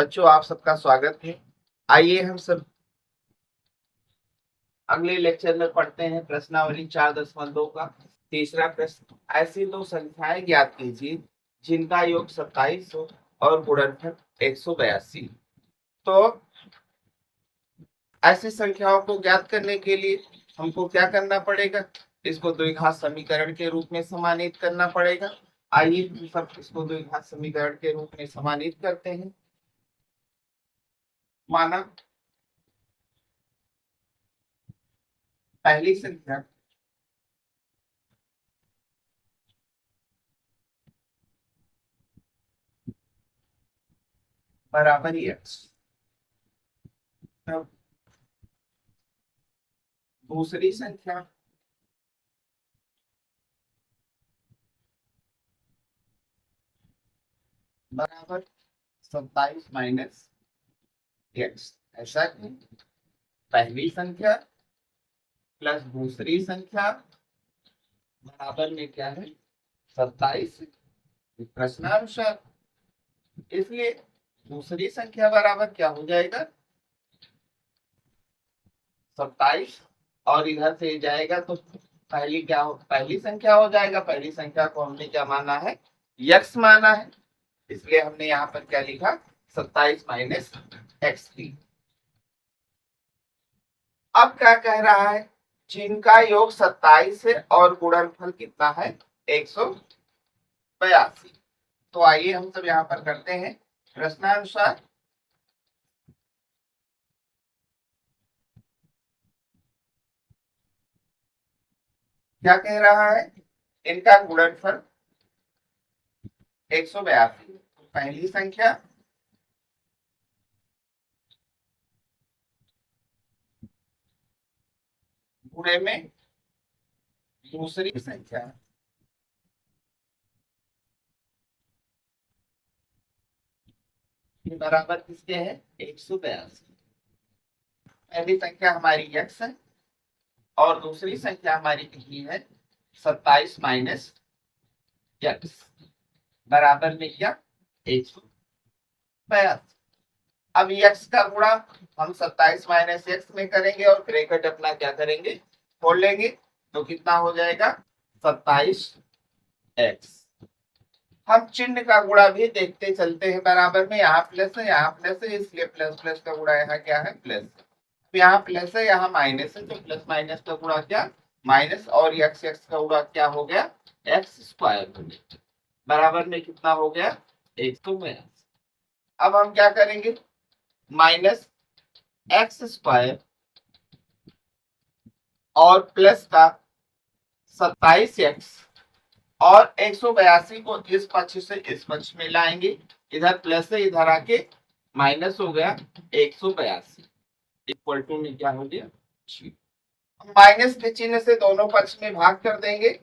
बच्चों, आप सबका स्वागत है। आइए हम सब अगले लेक्चर में पढ़ते हैं प्रश्नावली 4.2 का तीसरा प्रश्न। ऐसी दो संख्याएं ज्ञात कीजिए जिनका योग 27 हो और गुणनफल 182। तो ऐसी संख्याओं को ज्ञात करने के लिए हमको क्या करना पड़ेगा? इसको द्विघात समीकरण के रूप में समानित करना पड़ेगा। आइए हम सब इसको द्विघात समीकरण के रूप में समानित करते हैं। माना पहली संख्या बराबर x, तब दूसरी संख्या बराबर 27 माइनस एक्स। ऐसा कि पहली संख्या प्लस दूसरी संख्या बराबर में क्या है? 27 प्रश्नानुसार। इसलिए दूसरी संख्या बराबर क्या हो जाएगा? 27 और इधर से जाएगा तो पहली क्या हो? पहली संख्या हो जाएगा। पहली संख्या को हमने क्या माना है? यक्स माना है। इसलिए हमने यहाँ पर क्या लिखा? 27 माइनस एक्स ली। अब क्या कह रहा है? जिनका योग 27 है और गुणनफल कितना है? 182। तो आइए हम सब यहाँ पर करते हैं प्रश्नानुसार। क्या कह रहा है? इनका गुणनफल 182। पहली संख्या गुणे में दूसरी संख्या ये बराबर किसके है? 182। पहली संख्या हमारी x है और दूसरी संख्या हमारी कितनी है? 27 माइनस x बराबर में क्या? 182। अब x का गुणा हम 27 माइनस एक्स में करेंगे और ब्रैकेट अपना क्या करेंगे? खोल लेंगे। तो कितना हो जाएगा? 27x। हम चिन्ह का गुणा भी देखते चलते हैं। बराबर में यहाँ प्लस है, यहाँ प्लस है, इसलिए प्लस प्लस का गुणा यहाँ क्या है? प्लस। यहाँ प्लस है, यहाँ माइनस है, तो प्लस माइनस का गुणा क्या? माइनस। और एक्स एक्स का गुणा क्या हो गया? एक्स स्क्वायर हो गया। बराबर में कितना हो गया? 182। अब हम क्या करेंगे? माइनस एक्स स्क्वायर और प्लस का 27x और 182 को इस पक्ष से इस पक्ष में लाएंगे। इधर प्लस है, इधर आके माइनस हो गया। 182 इक्वल टू में क्या हो गया? माइनस के चिन्ह से दोनों पक्ष में भाग कर देंगे।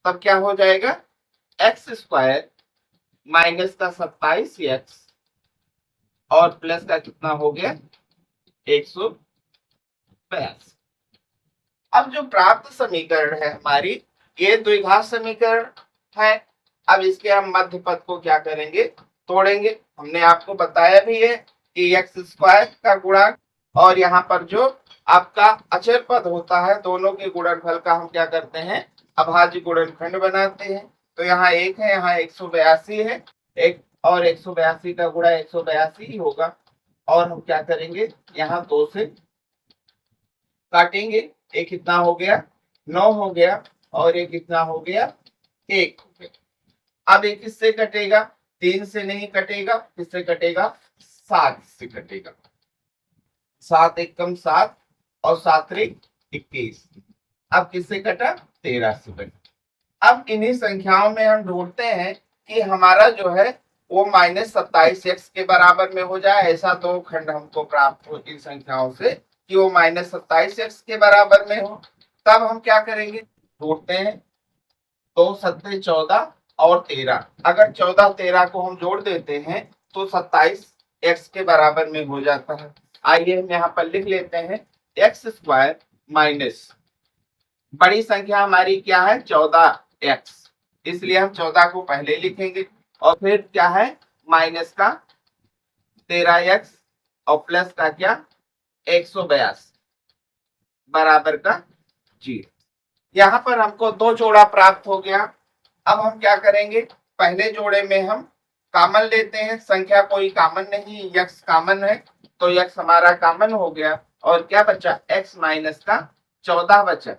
तब क्या हो जाएगा? एक्स स्क्वायर माइनस का 27x और प्लस का कितना हो गया? 182। अब जो प्राप्त समीकरण है हमारी, ये द्विघात समीकरण है। अब इसके हम मध्य पद को क्या करेंगे? तोड़ेंगे। हमने आपको बताया भी है कि एक्स स्क्वायर का गुणा और यहाँ पर जो आपका अचर पद होता है, दोनों के गुणनफल का हम क्या करते हैं? अभाज्य गुणनखंड बनाते हैं। तो यहाँ एक है, यहाँ 182 है, एक और 182 का गुणा 182 ही होगा। और हम क्या करेंगे? यहाँ 2 से काटेंगे। एक कितना हो गया? 9 हो गया। और एक कितना हो गया? 1 हो गया। अब एक किससे कटेगा? 3 से नहीं कटेगा। किससे कटेगा? 7 से कटेगा। 7 एक कम 7 और 7 त्रिक 21। अब किससे कटा? 13 से कटा। अब इन्हीं संख्याओं में हम ढूंढते हैं कि हमारा जो है वो माइनस 27x के बराबर में हो जाए। ऐसा दो खंड हमको प्राप्त हो इन संख्याओं से कि वो माइनस 27x के बराबर में हो। तब हम क्या करेंगे? ढूंढते हैं। 2 सत्ते 14 और 13। अगर 14 13 को हम जोड़ देते हैं तो 27x के बराबर में हो जाता है। आइए हम यहाँ पर लिख लेते हैं एक्स स्क्वायर माइनस बड़ी संख्या हमारी क्या है? 14x। इसलिए हम 14 को पहले लिखेंगे और फिर क्या है? माइनस का 13x और प्लस का क्या 182 बराबर का 0। यहाँ पर हमको दो जोड़ा प्राप्त हो गया। अब हम क्या करेंगे, पहले जोड़े में हम कॉमन लेते हैं, संख्या कोई कॉमन नहीं, x कॉमन है तो x हमारा कॉमन हो गया और क्या बचा x माइनस का 14 बचा।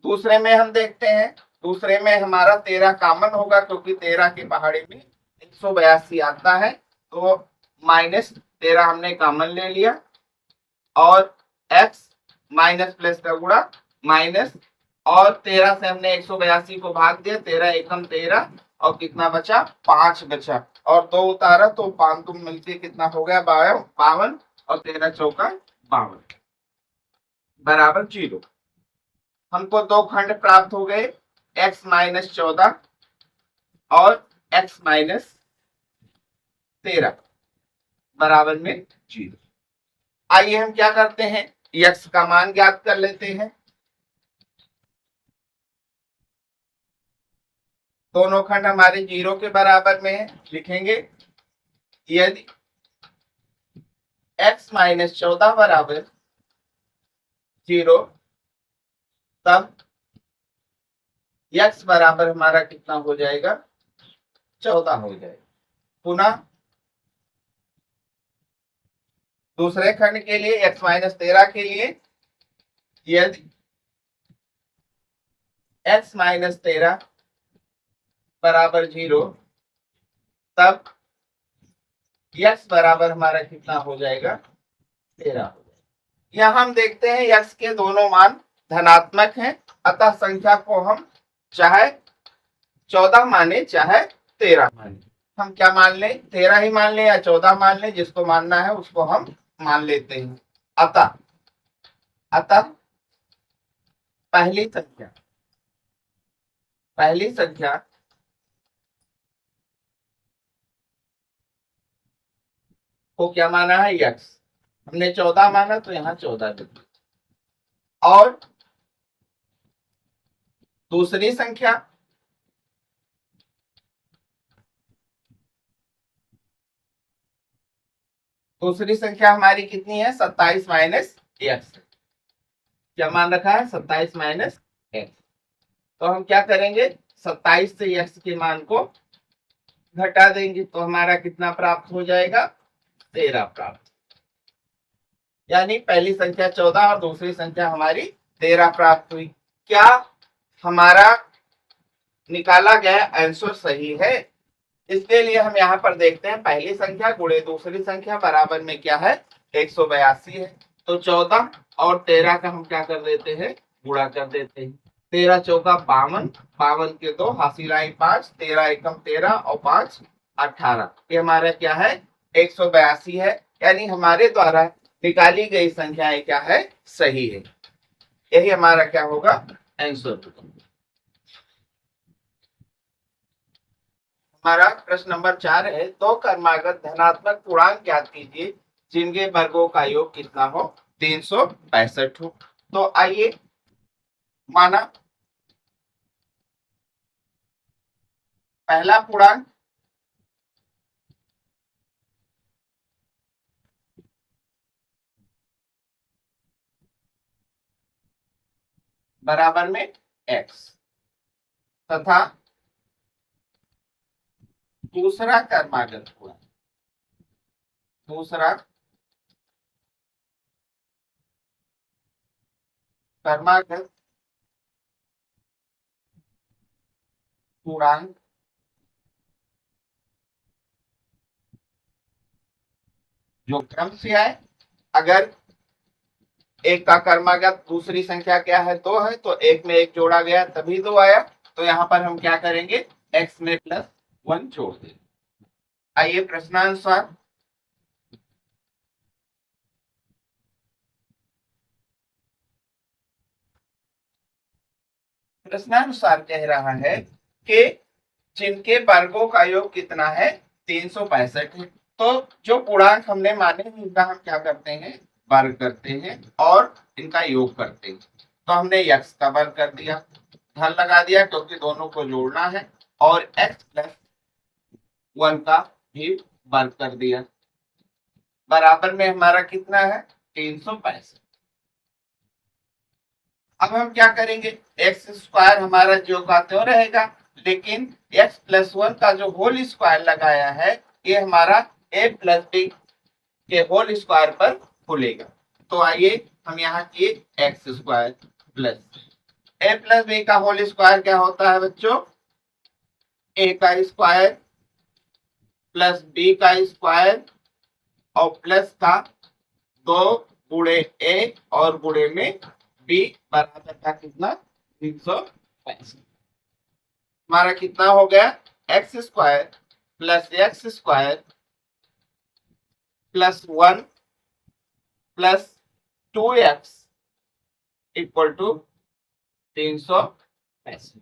दूसरे में हम देखते हैं, दूसरे में हमारा 13 कॉमन होगा क्योंकि 13 के पहाड़े में 182 आता है तो माइनस 13 हमने कॉमन ले लिया और x माइनस प्लस का गुणा माइनस और 13 से हमने 182 को भाग दिया, 13 एकम 13 और कितना बचा 5 बचा और 2 उतारा तो 5 तुम मिलके कितना हो गया 52 और 13 चौका 52 बराबर 0। हमको दो खंड प्राप्त हो गए x माइनस 14 और x माइनस 13 बराबर में 0। आइए हम क्या करते हैं, x का मान ज्ञात कर लेते हैं। दोनों खंड हमारे 0 के बराबर में है, लिखेंगे यदि x माइनस 14 बराबर 0 तब x बराबर हमारा कितना हो जाएगा 14 हो जाएगा। पुनः दूसरे खंड के लिए x माइनस 13 के लिए यदि x माइनस 13 बराबर 0 तब x बराबर हमारा कितना हो जाएगा 13 हो जाएगा। यहाँ हम देखते हैं x के दोनों मान धनात्मक हैं, अतः संख्या को हम चाहे 14 माने चाहे 13 माने। हम क्या मान लें, 13 ही मान लें या 14 मान लें, जिसको मानना है उसको हम मान लेते हैं। अतः पहली संख्या को क्या माना है x, हमने 14 माना तो यहाँ 14 लिख और दूसरी संख्या हमारी कितनी है 27 माइनस एक्स, क्या मान रखा है 27 माइनस एक्स। तो हम क्या करेंगे 27 से एक्स के मान को घटा देंगे तो हमारा कितना प्राप्त हो जाएगा 13 प्राप्त। यानी पहली संख्या 14 और दूसरी संख्या हमारी 13 प्राप्त हुई। क्या हमारा निकाला गया आंसर सही है? इसके लिए हम यहाँ पर देखते हैं पहली संख्या गुणे दूसरी संख्या बराबर में क्या है 182 है, तो 14 और 13 का हम क्या कर देते हैं गुणा कर देते हैं। 13 चौका 52, 52 के 2 हासिल आई 5, 13 एकम 13 और 5 18, ये हमारा क्या है 182 है। यानी हमारे द्वारा निकाली गई संख्याएं क्या है सही है, यही हमारा क्या होगा आंसर। हमारा प्रश्न नंबर 4 है, दो क्रमागत धनात्मक पूर्णांक ज्ञात कीजिए जिनके वर्गों का योग कितना हो 365 हो। तो आइए माना पहला पूर्णांक बराबर में x तथा दूसरा क्रमागत पूर्णांक, दूसरा क्रमागत पूर्णांक जो क्रम से आए, अगर एक का क्रमागत दूसरी संख्या क्या है 2 है तो एक में एक जोड़ा गया तभी 2 आया, तो यहाँ पर हम क्या करेंगे x में +1 जोड़ देंगे। आइए प्रश्नानुसार कह रहा है कि जिनके वर्गों का योग कितना है 365 है, तो जो पूर्णांक हमने माने इनका हम क्या करते हैं वर्ग करते हैं और इनका योग करते हैं। तो हमने x का वर्ग कर दिया, धन लगा दिया क्योंकि दोनों को जोड़ना है, और x + 1 का भी वर्ग कर दिया। बराबर में हमारा कितना है 365। अब हम क्या करेंगे, एक्स स्क्वायर हमारा जो का त्यों रहेगा, लेकिन एक्स प्लस वन का जो होल स्क्वायर लगाया है ये हमारा ए प्लस बी के होल स्क्वायर पर खुलेगा। तो आइए हम यहाँ किए एक्स स्क्वायर प्लस ए प्लस बी का होल स्क्वायर क्या होता है बच्चों, ए का स्क्वायर प्लस बी का स्क्वायर और प्लस का 2 गुणे ए और गुणे में बी बराबर का कितना 365। हमारा कितना हो गया x square plus x square plus 1 plus 2x equal to 365।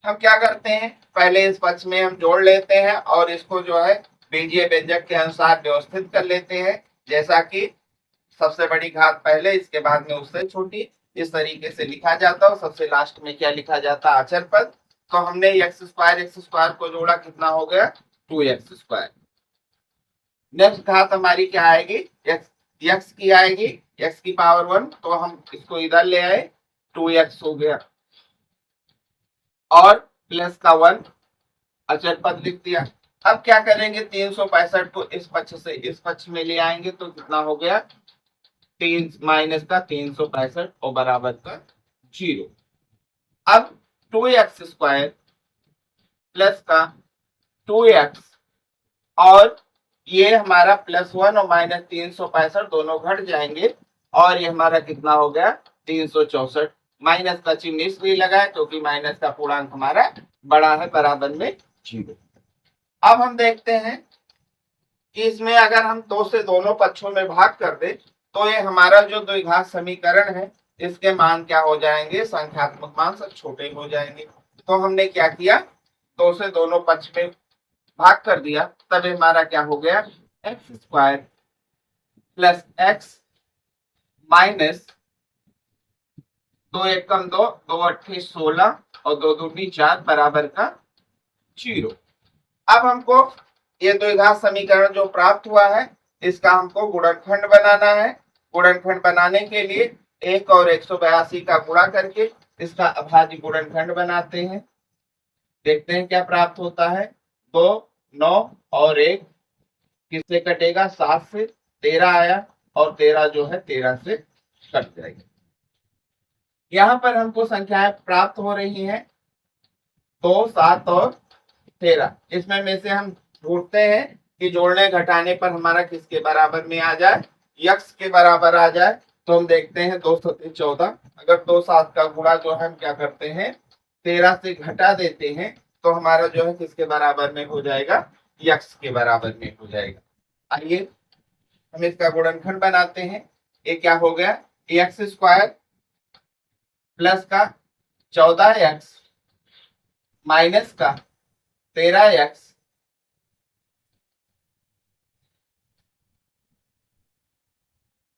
हम क्या करते हैं, पहले इस पक्ष में हम जोड़ लेते हैं और इसको जो है बीजीय व्यंजक के अनुसार व्यवस्थित कर लेते हैं, जैसा कि सबसे बड़ी घात पहले, इसके बाद में उससे छोटी, इस तरीके से लिखा जाता है। सबसे लास्ट में क्या लिखा जाता है अचर पद। तो हमने एक्स स्क्वायर को जोड़ा, कितना हो गया 2x स्क्वायर। नेक्स्ट घात हमारी क्या आएगी, एक्स की आएगी, एक्स की पावर 1, तो हम इसको इधर ले आए 2x हो गया और प्लस का 1 अचर पद लिख दिया। अब क्या करेंगे 365 को इस पक्ष से इस पक्ष में ले आएंगे तो कितना हो गया 3 माइनस का 365 और बराबर का 0। अब 2x स्क्वायर प्लस का 2x और ये हमारा प्लस 1 और माइनस 365 दोनों घट जाएंगे और ये हमारा कितना हो गया 364। माइनस का चिन्ह इसलिए लगाए क्योंकि माइनस का पूर्णांक हमारा बड़ा है, बराबर में 0। अब हम देखते हैं कि इसमें अगर हम 2 से दोनों पक्षों में भाग कर दे तो ये हमारा जो द्विघात समीकरण है इसके मान क्या हो जाएंगे, संख्यात्मक मान सब छोटे हो जाएंगे। तो हमने क्या किया, 2 से दोनों पक्ष में भाग कर दिया, तब हमारा क्या हो गया x square plus x minus 2 एकम 2, 2 अट्ठी 16 और 2 दूनी 4 बराबर का 0। अब हमको ये द्विघात समीकरण जो प्राप्त हुआ है इसका हमको गुणनखंड बनाना है। गुणनखंड बनाने के लिए 1 और 182 का गुणा करके इसका अभाज्य गुणनखंड बनाते हैं। देखते हैं क्या प्राप्त होता है। 2 9 और 1 किससे कटेगा, 7 से, 13 आया और 13 जो है 13 से कट जाएगा। यहाँ पर हमको संख्याएं प्राप्त हो रही हैं 2 7 और 13। इसमें से हम ढूंढते हैं कि जोड़ने घटाने पर हमारा किसके बराबर में आ जाए, यक्स के बराबर आ जाए। तो हम देखते हैं 2 7 14, अगर 2 7 का गुणा जो है हम क्या करते हैं 13 से घटा देते हैं तो हमारा जो है किसके बराबर में हो जाएगा, यक्स के बराबर में हो जाएगा। आइए हम इसका गुणनखंड बनाते हैं। ये क्या हो गया, एक्स स्क्वायर प्लस का 14x माइनस का 13x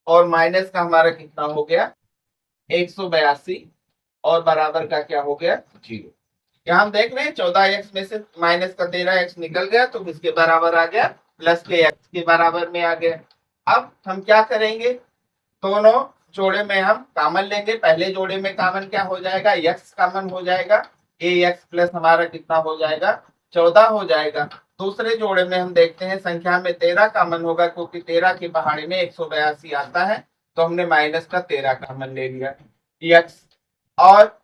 और माइनस का हमारा कितना हो गया 182 और बराबर का क्या हो गया 0। यहाँ हम देख रहे हैं 14x में से माइनस का 13x निकल गया तो किसके बराबर आ गया, प्लस के x के बराबर में आ गया। अब हम क्या करेंगे, दोनों जोड़े में हम कॉमन लेंगे। पहले जोड़े में कॉमन क्या हो जाएगा, x कॉमन हो जाएगा, ax प्लस हमारा कितना हो जाएगा 14 हो जाएगा। दूसरे जोड़े में हम देखते हैं संख्या में 13 कॉमन होगा क्योंकि 13 की पहाड़ी में 182 आता है तो हमने माइनस का 13 कॉमन ले लिया, x और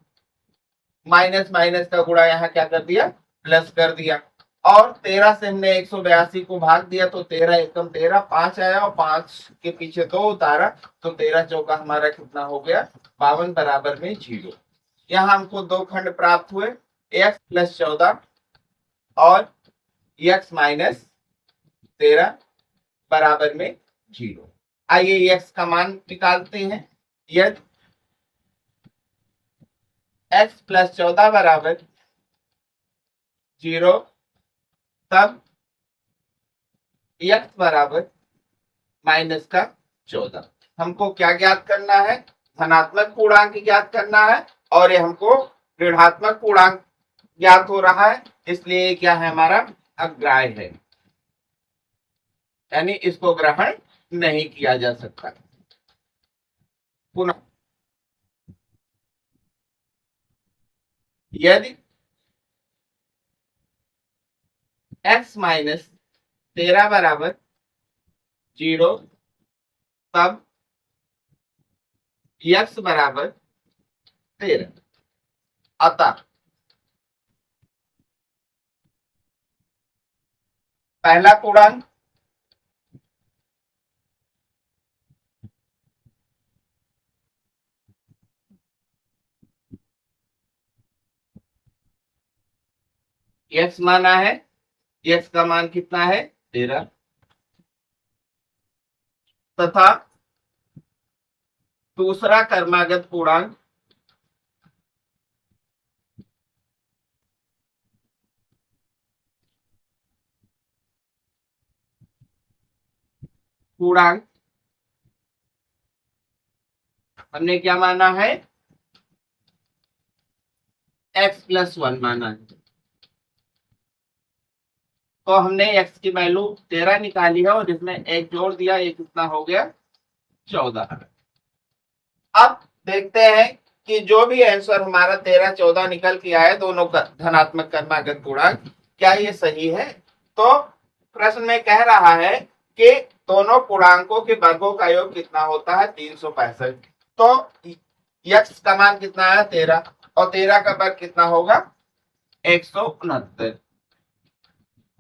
माइनस माइनस का गुणा यहाँ क्या कर दिया प्लस कर दिया और 13 से हमने 182 को भाग दिया तो 13 एकम 13, 5 आया और 5 के पीछे 2 उतारा तो 13 चौका हमारा कितना हो गया 52 बराबर में 0। यहाँ हमको 2 खंड प्राप्त हुए, x प्लस 14 और x माइनस 13 बराबर में 0। आइए x का मान निकालते हैं। यदि x प्लस 14 बराबर 0 तब x बराबर माइनस का 14। हमको क्या ज्ञात करना है, धनात्मक पूर्णांक ज्ञात करना है और ये हमको ऋणात्मक पूर्णांक ज्ञात हो रहा है, इसलिए क्या है हमारा अग्राह्य है। यानी इसको ग्रहण नहीं किया जा सकता। पुनः यदि x माइनस 13 बराबर 0 तब x बराबर 13। अतः पहला पूर्णांक x माना है, x का मान कितना है 13, तथा दूसरा कर्मागत पूर्णांक हमने क्या माना है, x+1 माना है। तो हमने x की वैल्यू 13 निकाली है और इसमें एक जोड़ दिया, ये कितना हो गया 14। अब देखते हैं कि जो भी आंसर हमारा 13 14 निकल के आया दोनों का धनात्मक कर्मागत पूर्णांक, क्या ये सही है। तो प्रश्न में कह रहा है कि दोनों पूर्णांकों के वर्गों का योग कितना होता है 365। तो x का मान कितना है 13 और 13 का वर्ग कितना होगा 169।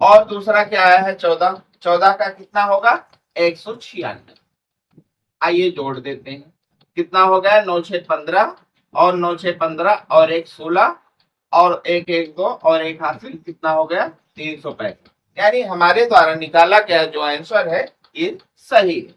और दूसरा क्या आया है 14, 14 का कितना होगा 196। आइए जोड़ देते हैं, कितना हो गया 9 6 15 और 9 6 15 और 1 16 और 1 1 2 और 1 हासिल, कितना हो गया 365। यानी हमारे द्वारा निकाला गया जो आंसर है ये सही है।